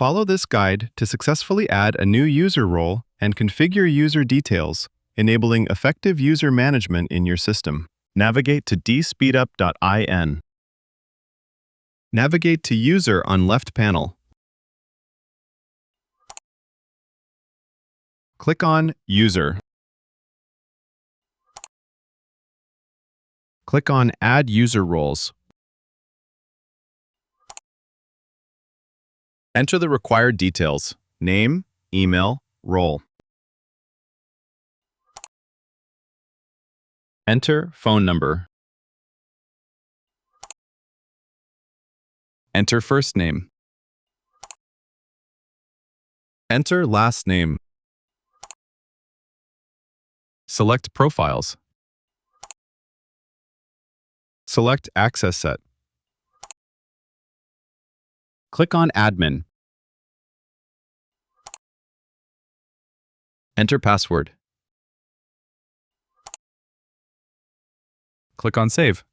Follow this guide to successfully add a new user role and configure user details, enabling effective user management in your system. Navigate to dspeedup.in. Navigate to User on left panel. Click on User. Click on Add User Roles. Enter the required details: name, email, role. Enter phone number. Enter first name. Enter last name. Select Profiles. Select Access Set. Click on Admin. Enter password. Click on Save.